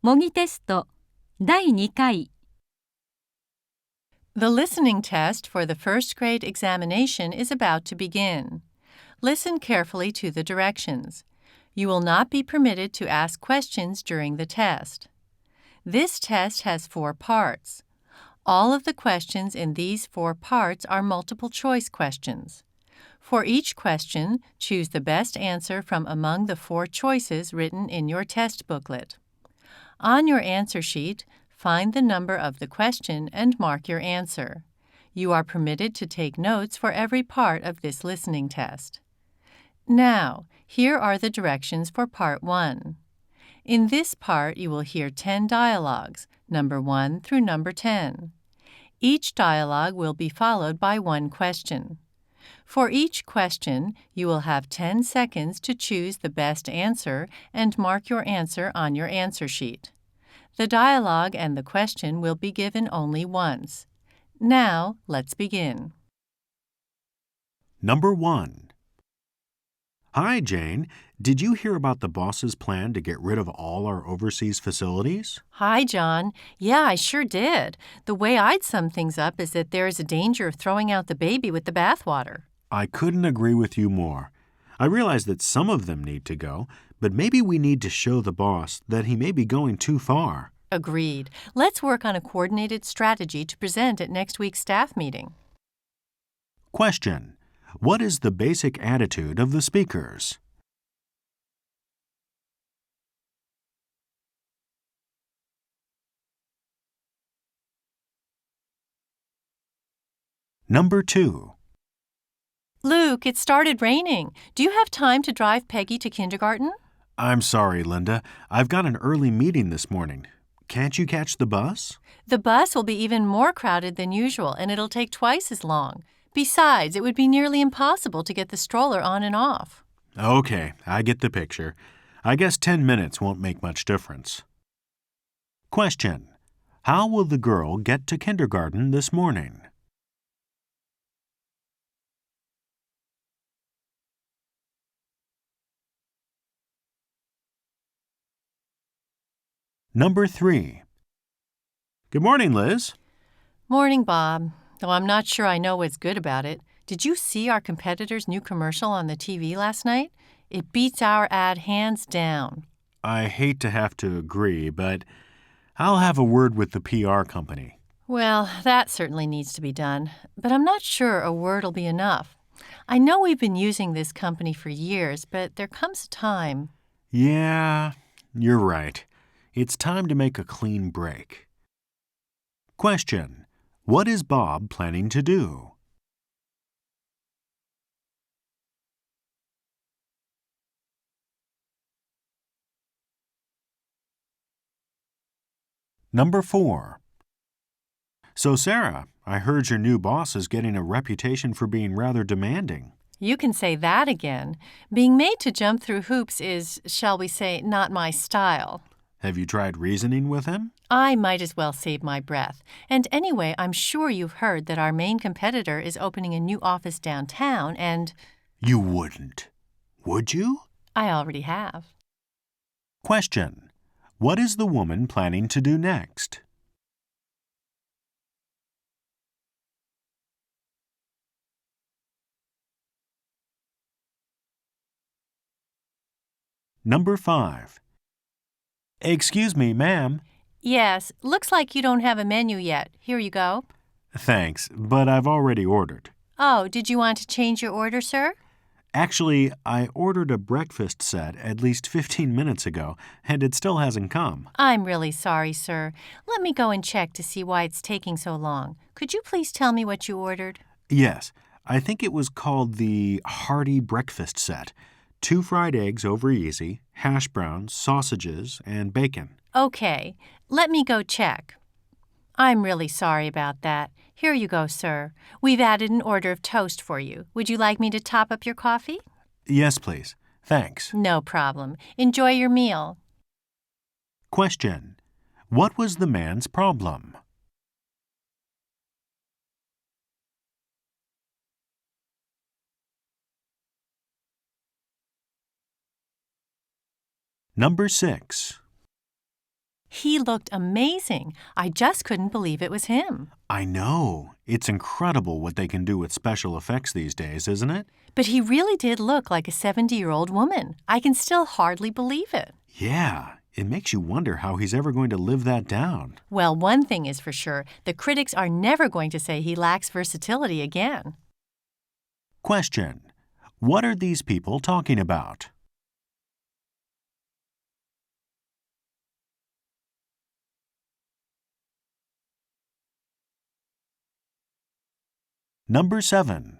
模擬テスト第2回 The listening test for the first grade examination is about to begin. Listen carefully to the directions. You will not be permitted to ask questions during the test. This test has 4 parts. All of the questions in these 4 parts are multiple choice questions. For each question, choose the best answer from among the 4 choices written in your test booklet. On your answer sheet, find the number of the question and mark your answer. You are permitted to take notes for every part of this listening test. Now, here are the directions for Part 1. In this part, you will hear 10 dialogues, number 1 through number 10. Each dialogue will be followed by one question. For each question, you will have 10 seconds to choose the best answer and mark your answer on your answer sheet. The dialogue and the question will be given only once. Now, let's begin. Number 1. Hi, Jane. Did you hear about the boss's plan to get rid of all our overseas facilities? Hi, John. Yeah, I sure did. The way I'd sum things up is that there is a danger of throwing out the baby with the bathwater. I couldn't agree with you more. I realize that some of them need to go, but maybe we need to show the boss that he may be going too far. Agreed. Let's work on a coordinated strategy to present at next week's staff meeting. Question. What is the basic attitude of the speakers? Number 2. Luke, it started raining. Do you have time to drive Peggy to kindergarten? I'm sorry, Linda. I've got an early meeting this morning. Can't you catch the bus? The bus will be even more crowded than usual, and it'll take twice as long. Besides, it would be nearly impossible to get the stroller on and off. Okay, I get the picture. I guess 10 minutes won't make much difference. Question. How will the girl get to kindergarten this morning? Number 3. Good morning, Liz. Morning, Bob. Though I'm not sure I know what's good about it. Did you see our competitor's new commercial on the TV last night? It beats our ad hands down. I hate to have to agree, but I'll have a word with the PR company. Well, that certainly needs to be done, but I'm not sure a word'll be enough. I know we've been using this company for years, but there comes a time. Yeah, you're right. It's time to make a clean break. Question. What is Bob planning to do? Number 4. So, Sarah, I heard your new boss is getting a reputation for being rather demanding. You can say that again. Being made to jump through hoops is, shall we say, not my style. Have you tried reasoning with him? I might as well save my breath. And anyway, I'm sure you've heard that our main competitor is opening a new office downtown, and You wouldn't. Would you? I already have. Question. What is the woman planning to do next? Number 5. Excuse me, ma'am. Yes, looks like you don't have a menu yet. Here you go. Thanks, but I've already ordered. Oh, did you want to change your order, sir? Actually, I ordered a breakfast set at least 15 minutes ago, and it still hasn't come. I'm really sorry, sir. Let me go and check to see why it's taking so long. Could you please tell me what you ordered? Yes, I think it was called the Hearty Breakfast Set. 2 fried eggs over easy, hash browns, sausages, and bacon. Okay, let me go check. I'm really sorry about that. Here you go, sir. We've added an order of toast for you. Would you like me to top up your coffee? Yes, please. Thanks. No problem. Enjoy your meal. Question. What was the man's problem? Number 6. He looked amazing. I just couldn't believe it was him. I know. It's incredible what they can do with special effects these days, isn't it? But he really did look like a 70-year-old woman. I can still hardly believe it. Yeah, it makes you wonder how he's ever going to live that down. Well, one thing is for sure, the critics are never going to say he lacks versatility again. Question. What are these people talking about? Number 7.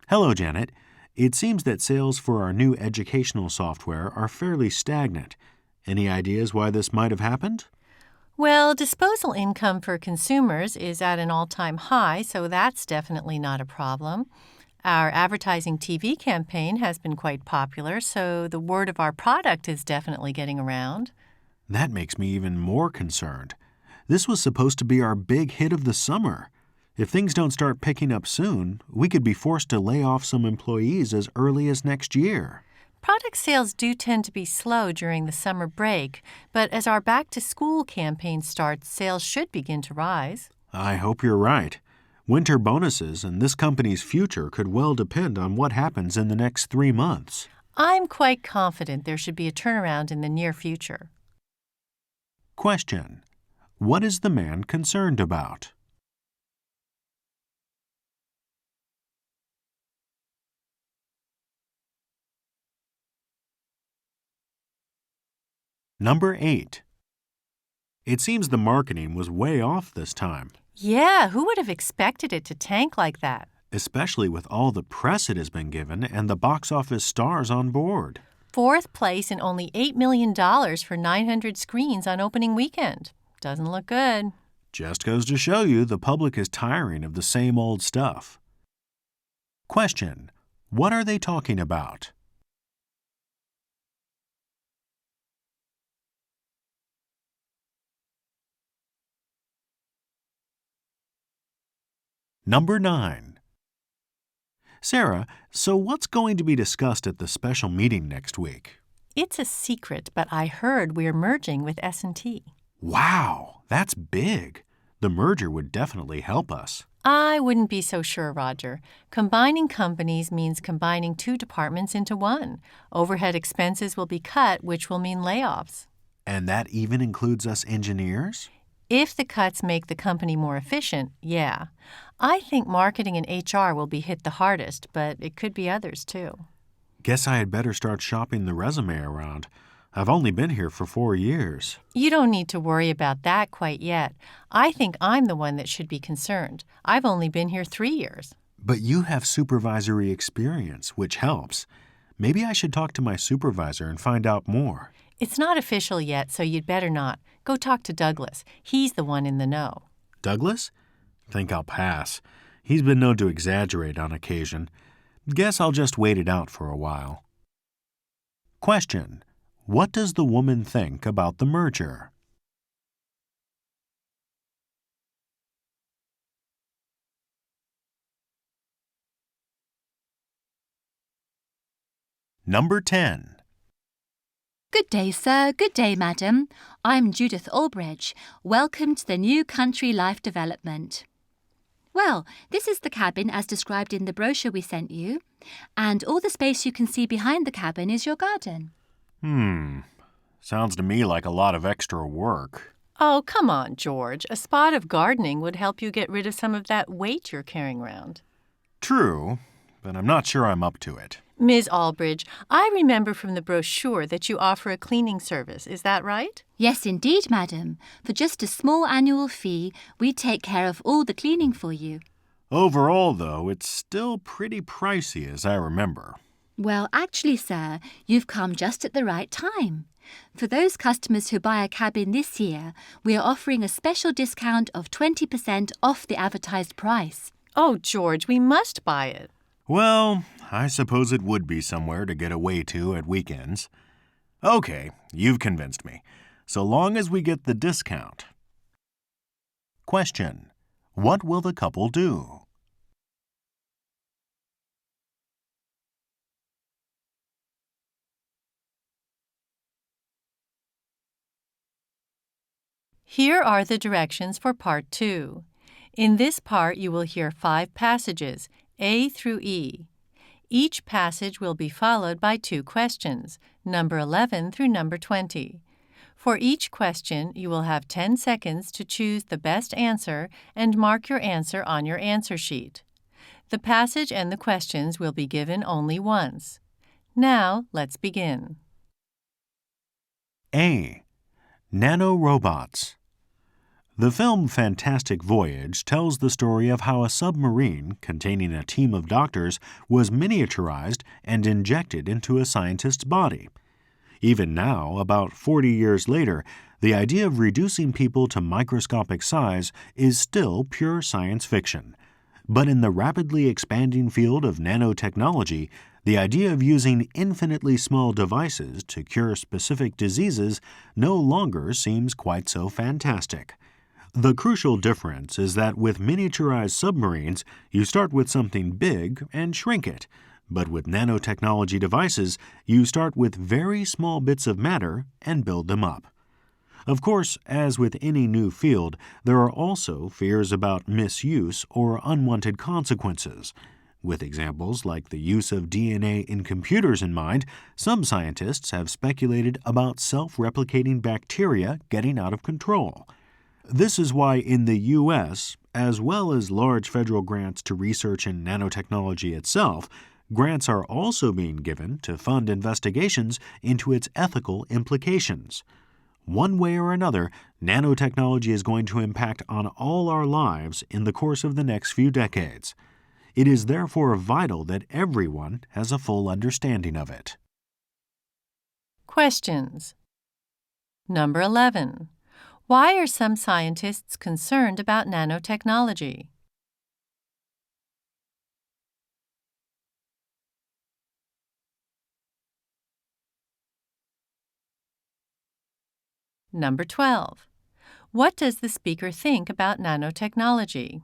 Hello, Janet. It seems that sales for our new educational software are fairly stagnant. Any ideas why this might have happened? Well, disposal income for consumers is at an all-time high, so that's definitely not a problem. Our advertising TV campaign has been quite popular, so the word of our product is definitely getting around. That makes me even more concerned. This was supposed to be our big hit of the summer. If things don't start picking up soon, we could be forced to lay off some employees as early as next year. Product sales do tend to be slow during the summer break, but as our back-to-school campaign starts, sales should begin to rise. I hope you're right. Winter bonuses and this company's future could well depend on what happens in the next 3 months. I'm quite confident there should be a turnaround in the near future. Question. What is the man concerned about? Number 8. It seems the marketing was way off this time, Yeah, who would have expected it to tank like that? especially with all the press it has been given and the box office stars on board. Fourth place and only $8 million for 900 screens on opening weekend. Doesn't look good. Just goes to show you the public is tiring of the same old stuff. Question. What are they talking about? Number 9. Sarah, so what's going to be discussed at the special meeting next week? It's a secret, but I heard we're merging with S&T. Wow, that's big. The merger would definitely help us. I wouldn't be so sure, Roger. Combining companies means combining two departments into one. Overhead expenses will be cut, which will mean layoffs. And that even includes us engineers? If the cuts make the company more efficient, yeah. I think marketing and HR will be hit the hardest, but it could be others too. Guess I had better start shopping the resume around. I've only been here for 4 years. You don't need to worry about that quite yet. I think I'm the one that should be concerned. I've only been here 3 years. But you have supervisory experience, which helps. Maybe I should talk to my supervisor and find out more. It's not official yet, so you'd better not. Go talk to Douglas. He's the one in the know. Douglas? Think I'll pass. He's been known to exaggerate on occasion. Guess I'll just wait it out for a while. Question. What does the woman think about the merger? Number 10. Good day, sir. Good day, madam. I'm Judith Albridge. Welcome to the new country life development. Well, this is the cabin as described in the brochure we sent you, and all the space you can see behind the cabin is your garden. Sounds to me like a lot of extra work. Oh, come on, George. A spot of gardening would help you get rid of some of that weight you're carrying around. True, but I'm not sure I'm up to it. Ms. Albridge, I remember from the brochure that you offer a cleaning service. Is that right? Yes, indeed, madam. For just a small annual fee, we take care of all the cleaning for you. Overall, though, it's still pretty pricey as I remember. Well, actually, sir, you've come just at the right time. For those customers who buy a cabin this year, we are offering a special discount of 20% off the advertised price. Oh, George, we must buy it. Well, I suppose it would be somewhere to get away to at weekends. Okay, you've convinced me. So long as we get the discount. Question. What will the couple do? Here are the directions for Part 2. In this part, you will hear 5 passages, A through E. Each passage will be followed by 2 questions, number 11 through number 20. For each question, you will have 10 seconds to choose the best answer and mark your answer on your answer sheet. The passage and the questions will be given only once. Now, let's begin. A. Nanorobots. The film Fantastic Voyage tells the story of how a submarine containing a team of doctors was miniaturized and injected into a scientist's body. Even now, about 40 years later, the idea of reducing people to microscopic size is still pure science fiction. But in the rapidly expanding field of nanotechnology, the idea of using infinitely small devices to cure specific diseases no longer seems quite so fantastic. The crucial difference is that with miniaturized submarines, you start with something big and shrink it. But with nanotechnology devices, you start with very small bits of matter and build them up. Of course, as with any new field, there are also fears about misuse or unwanted consequences. With examples like the use of DNA in computers in mind, some scientists have speculated about self-replicating bacteria getting out of control. This is why in the U.S., as well as large federal grants to research in nanotechnology itself, grants are also being given to fund investigations into its ethical implications. One way or another, nanotechnology is going to impact on all our lives in the course of the next few decades. It is therefore vital that everyone has a full understanding of it. Questions. Number 11. Why are some scientists concerned about nanotechnology? Number 12. What does the speaker think about nanotechnology?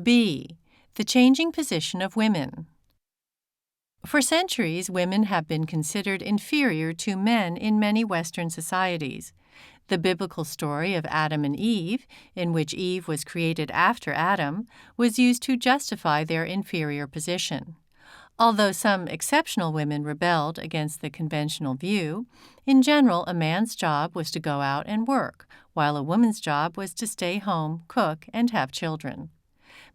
B. The changing position of women. For centuries, women have been considered inferior to men in many Western societies. The biblical story of Adam and Eve, in which Eve was created after Adam, was used to justify their inferior position. Although some exceptional women rebelled against the conventional view, in general a man's job was to go out and work, while a woman's job was to stay home, cook, and have children.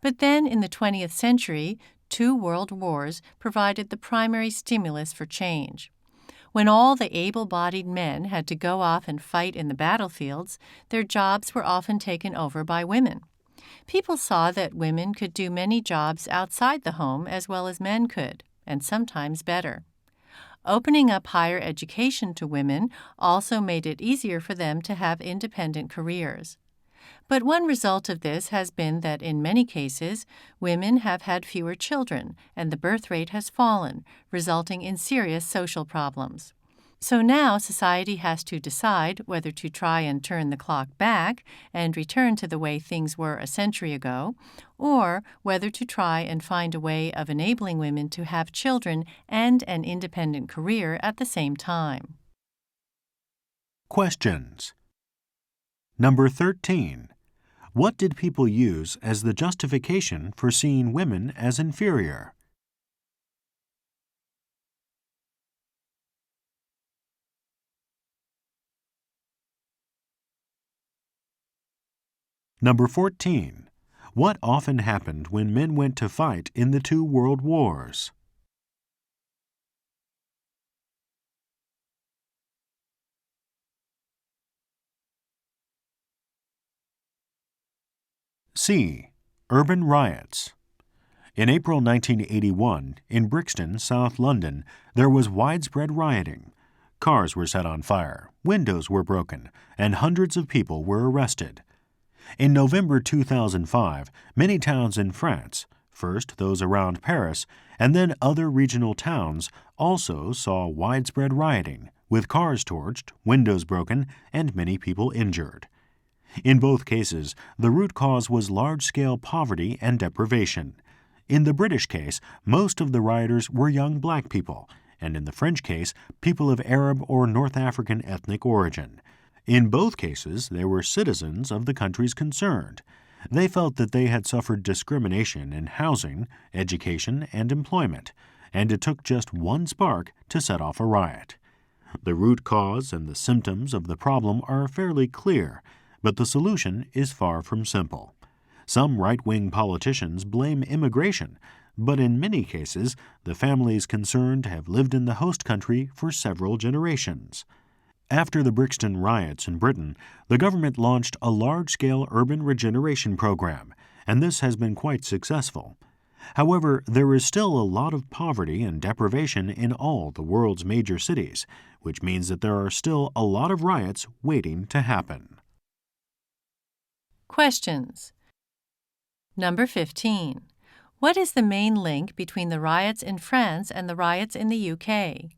But then in the 20th century, 2 world wars provided the primary stimulus for change. When all the able-bodied men had to go off and fight in the battlefields, their jobs were often taken over by women. People saw that women could do many jobs outside the home as well as men could, and sometimes better. Opening up higher education to women also made it easier for them to have independent careers. But one result of this has been that in many cases, women have had fewer children and the birth rate has fallen, resulting in serious social problems. So now society has to decide whether to try and turn the clock back and return to the way things were a century ago, or whether to try and find a way of enabling women to have children and an independent career at the same time. Questions. Number 13. What did people use as the justification for seeing women as inferior? Number 14. What often happened when men went to fight in the 2 world wars? C. Urban riots. In April 1981, in Brixton, South London, there was widespread rioting. Cars were set on fire, windows were broken, and hundreds of people were arrested. In November 2005, many towns in France, first those around Paris, and then other regional towns, also saw widespread rioting, with cars torched, windows broken, and many people injured. In both cases, the root cause was large-scale poverty and deprivation. In the British case, most of the rioters were young black people, and in the French case, people of Arab or North African ethnic origin. In both cases, they were citizens of the countries concerned. They felt that they had suffered discrimination in housing, education, and employment, and it took just one spark to set off a riot. The root cause and the symptoms of the problem are fairly clear, but the solution is far from simple. Some right-wing politicians blame immigration, but in many cases, the families concerned have lived in the host country for several generations. After the Brixton riots in Britain, the government launched a large-scale urban regeneration program, and this has been quite successful. However, there is still a lot of poverty and deprivation in all the world's major cities, which means that there are still a lot of riots waiting to happen. Questions. Number 15. What is the main link between the riots in France and the riots in the UK?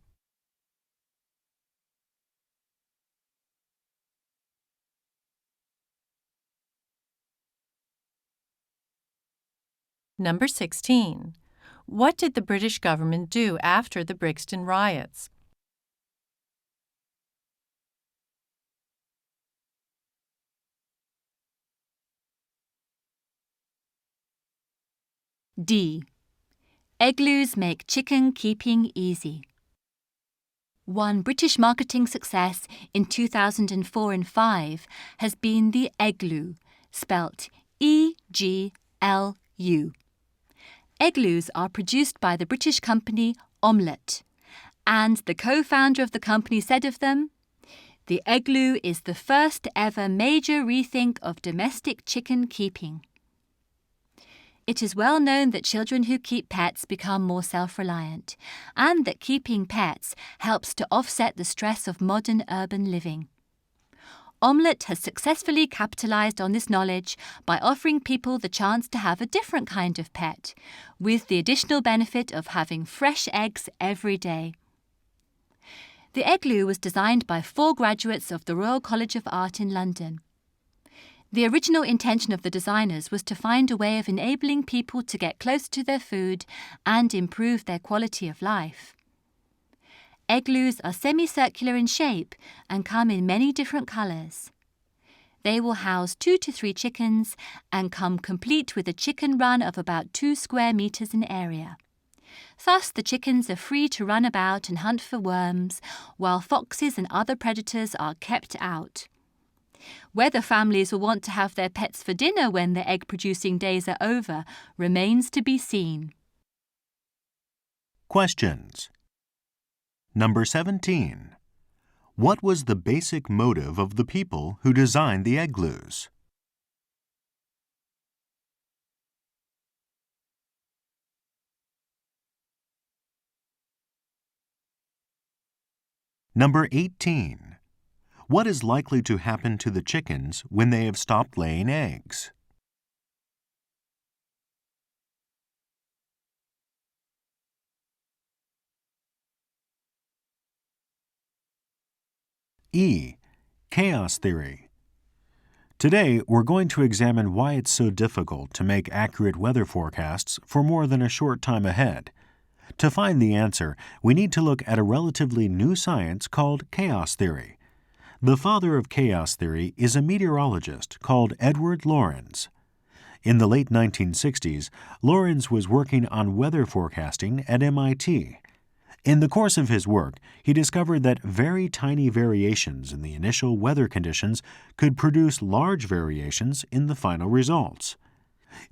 Number 16. What did the British government do after the Brixton riots? D. Igloos make chicken keeping easy. One British marketing success in 2004 and 5 has been the Igloo, spelt E-G-L-U. Igloos are produced by the British company Omelette, and the co-founder of the company said of them, "The Igloo is the first ever major rethink of domestic chicken keeping." It is well known that children who keep pets become more self-reliant, and that keeping pets helps to offset the stress of modern urban living. Omelette has successfully capitalized on this knowledge by offering people the chance to have a different kind of pet, with the additional benefit of having fresh eggs every day. The Igloo was designed by 4 graduates of the Royal College of Art in London. The original intention of the designers was to find a way of enabling people to get close to their food and improve their quality of life. Igloos are semicircular in shape and come in many different colours. They will house 2 to 3 chickens and come complete with a chicken run of about 2 square metres in area. Thus, the chickens are free to run about and hunt for worms, while foxes and other predators are kept out. Whether families will want to have their pets for dinner when their egg-producing days are over remains to be seen. Questions. Number 17. What was the basic motive of the people who designed the igloos? Number 18. What is likely to happen to the chickens when they have stopped laying eggs? E. Chaos theory. Today, we're going to examine why it's so difficult to make accurate weather forecasts for more than a short time ahead. To find the answer, we need to look at a relatively new science called chaos theory. The father of chaos theory is a meteorologist called Edward Lorenz. In the late 1960s, Lorenz was working on weather forecasting at MIT. In the course of his work, he discovered that very tiny variations in the initial weather conditions could produce large variations in the final results.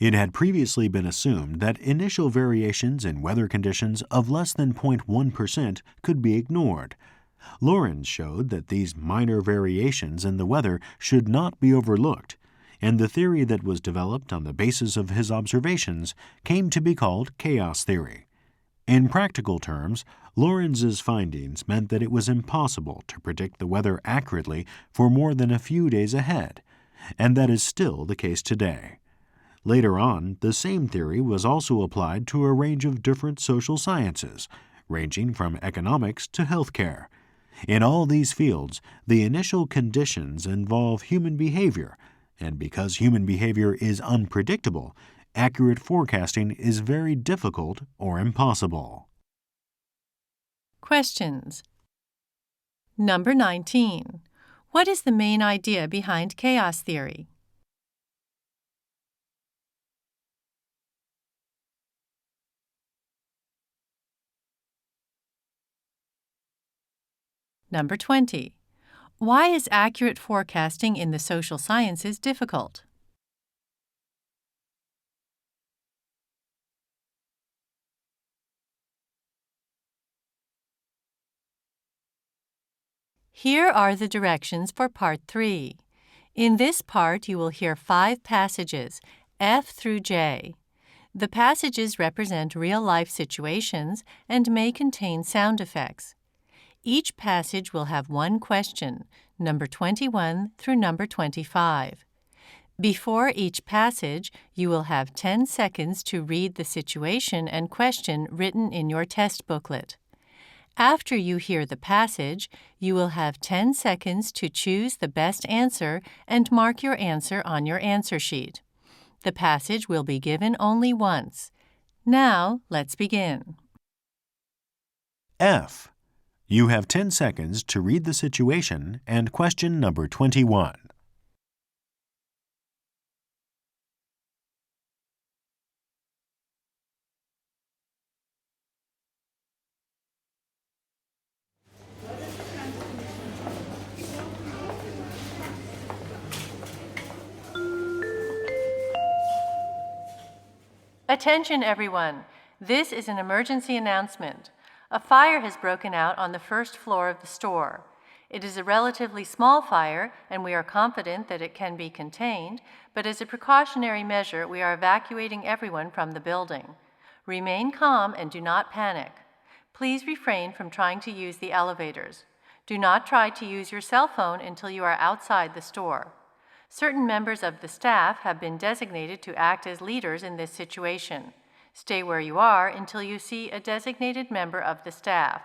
It had previously been assumed that initial variations in weather conditions of less than 0.1% could be ignored. Lorenz showed that these minor variations in the weather should not be overlooked, and the theory that was developed on the basis of his observations came to be called chaos theory. In practical terms, Lorenz's findings meant that it was impossible to predict the weather accurately for more than a few days ahead, and that is still the case today. Later on, the same theory was also applied to a range of different social sciences, ranging from economics to healthcare. In all these fields, the initial conditions involve human behavior, and because human behavior is unpredictable, accurate forecasting is very difficult or impossible. Questions. Number 19. What is the main idea behind chaos theory? Number 20. Why is accurate forecasting in the social sciences difficult? Here are the directions for Part 3. In this part, you will hear 5 passages, F through J. The passages represent real-life situations and may contain sound effects. Each passage will have one question, number 21 through number 25. Before each passage, you will have 10 seconds to read the situation and question written in your test booklet. After you hear the passage, you will have 10 seconds to choose the best answer and mark your answer on your answer sheet. The passage will be given only once. Now, let's begin. F. You have 10 seconds to read the situation and question number 21. Attention, everyone. This is an emergency announcement. A fire has broken out on the first floor of the store. It is a relatively small fire, and we are confident that it can be contained, but as a precautionary measure, we are evacuating everyone from the building. Remain calm and do not panic. Please refrain from trying to use the elevators. Do not try to use your cell phone until you are outside the store. Certain members of the staff have been designated to act as leaders in this situation. Stay where you are until you see a designated member of the staff.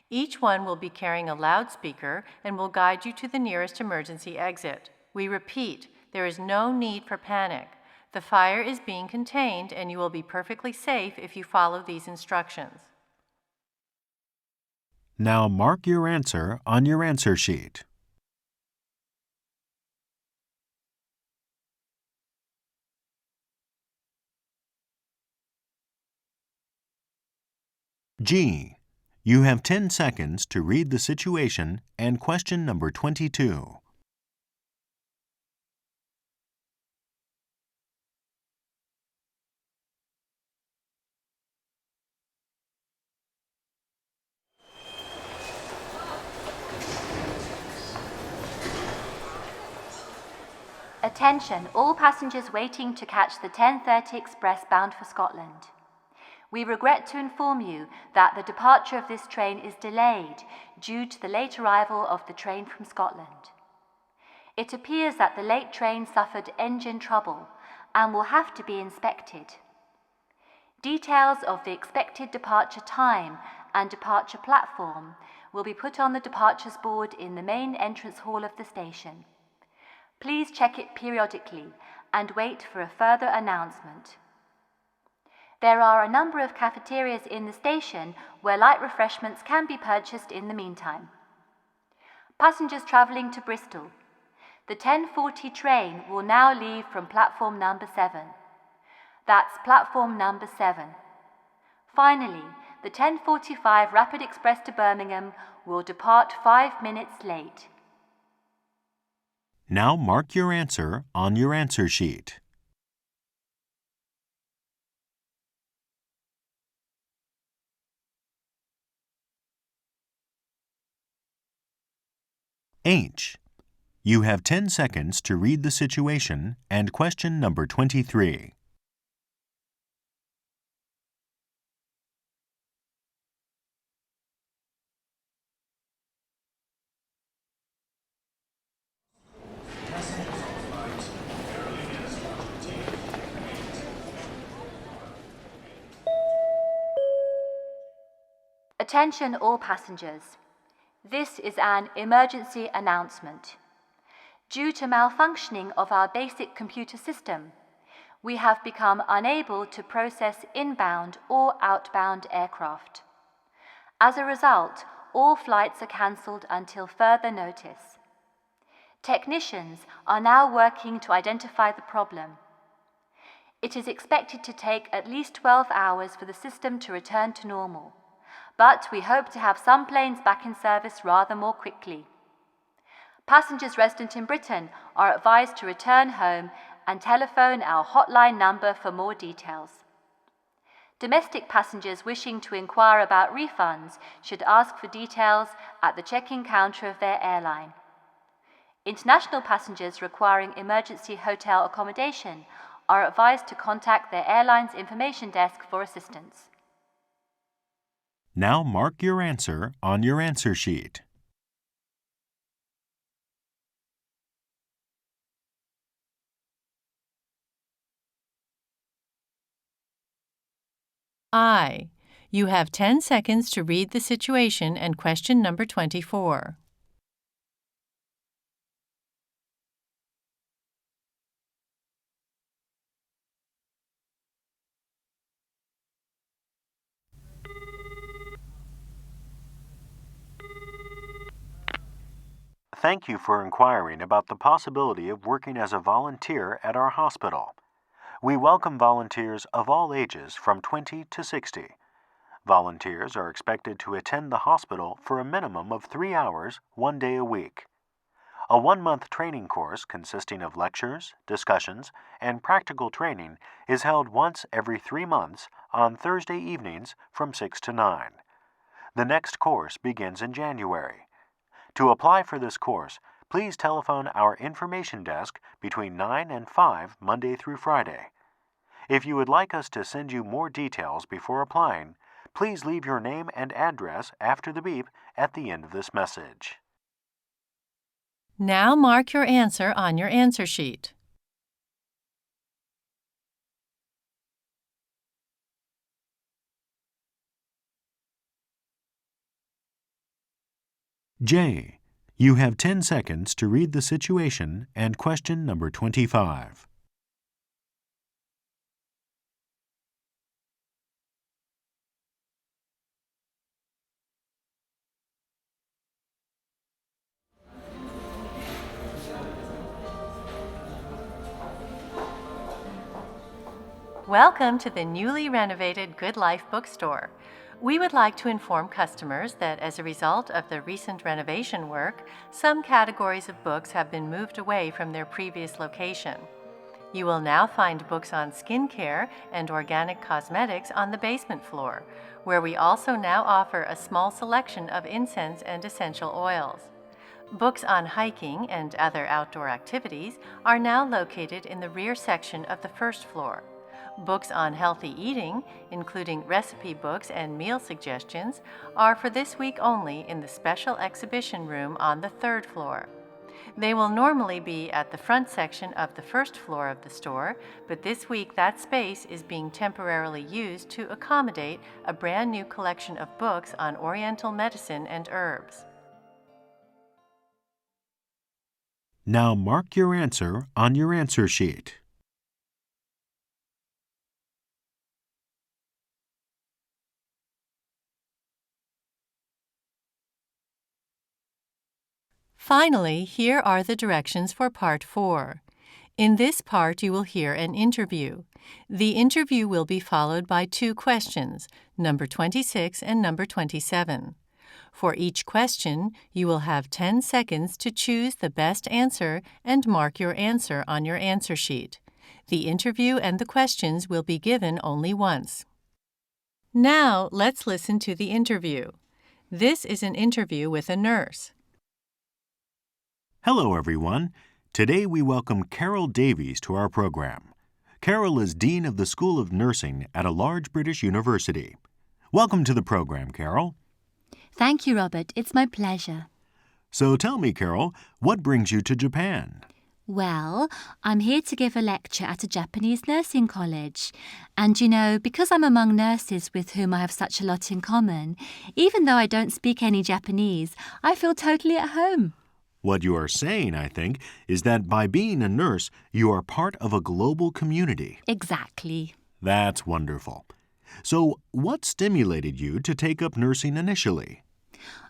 Each one will be carrying a loudspeaker and will guide you to the nearest emergency exit. We repeat, there is no need for panic. The fire is being contained and you will be perfectly safe if you follow these instructions. Now mark your answer on your answer sheet. G. You have 10 seconds to read the situation and question number 22. Attention, all passengers waiting to catch the 10:30 express bound for Scotland. We regret to inform you that the departure of this train is delayed due to the late arrival of the train from Scotland. It appears that the late train suffered engine trouble and will have to be inspected. Details of the expected departure time and departure platform will be put on the departures board in the main entrance hall of the station. Please check it periodically and wait for a further announcement. There are a number of cafeterias in the station where light refreshments can be purchased in the meantime. Passengers travelling to Bristol. The 10:40 train will now leave from platform number 7. That's platform number 7. Finally, the 10:45 Rapid Express to Birmingham will depart 5 minutes late. Now mark your answer on your answer sheet. H. You have 10 seconds to read the situation and question number 23. Attention all passengers. This is an emergency announcement. Due to malfunctioning of our basic computer system, We have become unable to process inbound or outbound aircraft. As a result, all flights are cancelled until further notice. Technicians are now working to identify the problem. It is expected to take at least 12 hours for the system to return to normal, but we hope to have some planes back in service rather more quickly. Passengers resident in Britain are advised to return home and telephone our hotline number for more details. Domestic passengers wishing to inquire about refunds should ask for details at the check-in counter of their airline. International passengers requiring emergency hotel accommodation are advised to contact their airline's information desk for assistance. Now mark your answer on your answer sheet. I. You have 10 seconds to read the situation and question number 24. Thank you for inquiring about the possibility of working as a volunteer at our hospital. We welcome volunteers of all ages from 20 to 60. Volunteers are expected to attend the hospital for a minimum of 3 hours, 1 day a week. A 1-month training course consisting of lectures, discussions, and practical training is held once every 3 months on Thursday evenings from 6 to 9. The next course begins in January. To apply for this course, please telephone our information desk between 9 and 5 Monday through Friday. If you would like us to send you more details before applying, please leave your name and address after the beep at the end of this message. Now mark your answer on your answer sheet. J. You have 10 seconds to read the situation and question number 25. Welcome to the newly renovated Good Life bookstore. We would like to inform customers that as a result of the recent renovation work, some categories of books have been moved away from their previous location. You will now find books on skincare and organic cosmetics on the basement floor, where we also now offer a small selection of incense and essential oils. Books on hiking and other outdoor activities are now located in the rear section of the first floor. Books on healthy eating, including recipe books and meal suggestions, are for this week only in the special exhibition room on the third floor. They will normally be at the front section of the first floor of the store, but this week that space is being temporarily used to accommodate a brand new collection of books on Oriental medicine and herbs. Now mark your answer on your answer sheet. Finally, here are the directions for Part 4. In this part, you will hear an interview. The interview will be followed by 2 questions, number 26 and number 27. For each question, you will have 10 seconds to choose the best answer and mark your answer on your answer sheet. The interview and the questions will be given only once. Now, let's listen to the interview. This is an interview with a nurse. Hello, everyone. Today we welcome Carol Davies to our program. Carol is Dean of the School of Nursing at a large British university. Welcome to the program, Carol. Thank you, Robert. It's my pleasure. So tell me, Carol, what brings you to Japan? Well, I'm here to give a lecture at a Japanese nursing college. And you know, because I'm among nurses with whom I have such a lot in common, even though I don't speak any Japanese, I feel totally at home. What you are saying, I think, is that by being a nurse, you are part of a global community. Exactly. That's wonderful. So, what stimulated you to take up nursing initially?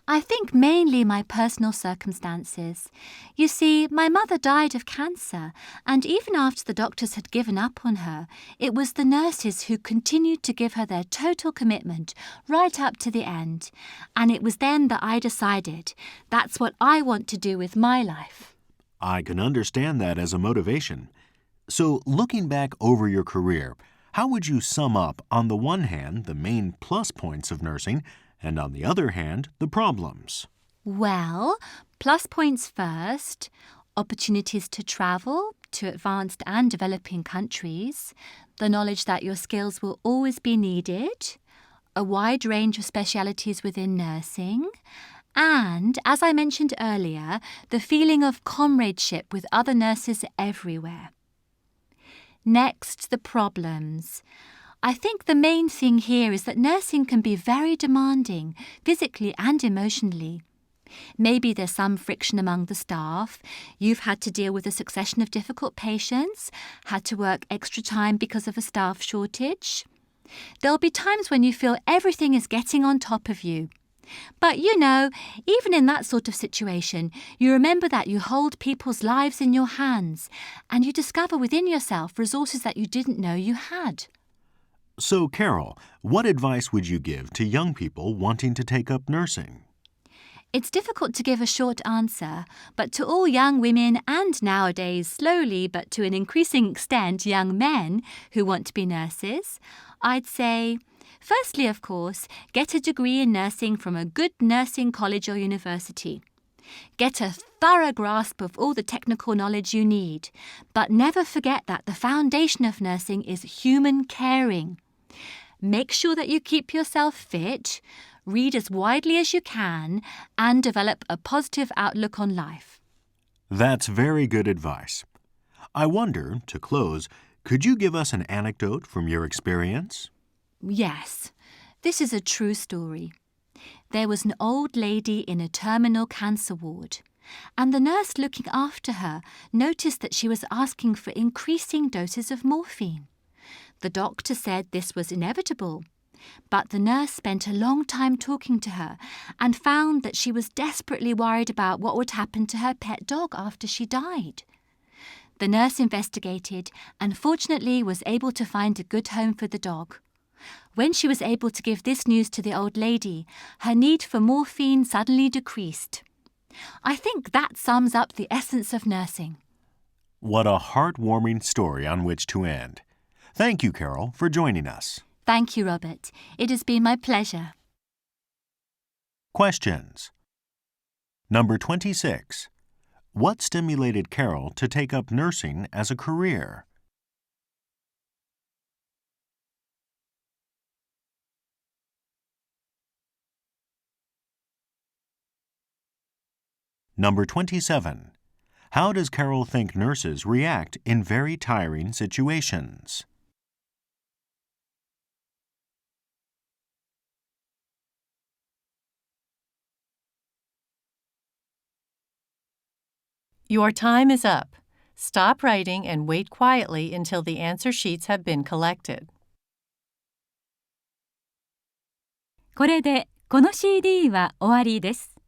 I think mainly my personal circumstances. You see, my mother died of cancer, and even after the doctors had given up on her, it was the nurses who continued to give her their total commitment right up to the end. And it was then that I decided that's what I want to do with my life. I can understand that as a motivation. So, looking back over your career, how would you sum up, on the one hand, the main plus points of nursing, and on the other hand, the problems? Well, plus points first, opportunities to travel to advanced and developing countries, the knowledge that your skills will always be needed, a wide range of specialities within nursing, and, as I mentioned earlier, the feeling of comradeship with other nurses everywhere. Next, the problems. I think the main thing here is that nursing can be very demanding, physically and emotionally. Maybe there's some friction among the staff. You've had to deal with a succession of difficult patients, had to work extra time because of a staff shortage. There'll be times when you feel everything is getting on top of you. But you know, even in that sort of situation, you remember that you hold people's lives in your hands, and you discover within yourself resources that you didn't know you had. So, Carol, what advice would you give to young people wanting to take up nursing? It's difficult to give a short answer, but to all young women and nowadays, slowly but to an increasing extent, young men who want to be nurses, I'd say, firstly, of course, get a degree in nursing from a good nursing college or university. Get a thorough grasp of all the technical knowledge you need, but never forget that the foundation of nursing is human caring. Make sure that you keep yourself fit, read as widely as you can, and develop a positive outlook on life. That's very good advice. I wonder, to close, could you give us an anecdote from your experience? Yes, this is a true story. There was an old lady in a terminal cancer ward, and the nurse looking after her noticed that she was asking for increasing doses of morphine. The doctor said this was inevitable, but the nurse spent a long time talking to her and found that she was desperately worried about what would happen to her pet dog after she died. The nurse investigated and fortunately was able to find a good home for the dog. When she was able to give this news to the old lady, her need for morphine suddenly decreased. I think that sums up the essence of nursing. What a heartwarming story on which to end. Thank you, Carol, for joining us. Thank you, Robert. It has been my pleasure. Questions. Number 26. What stimulated Carol to take up nursing as a career? Number 27. How does Carol think nurses react in very tiring situations? Your time is up. Stop writing and wait quietly until the answer sheets have been collected. これでこの CD は終わりです。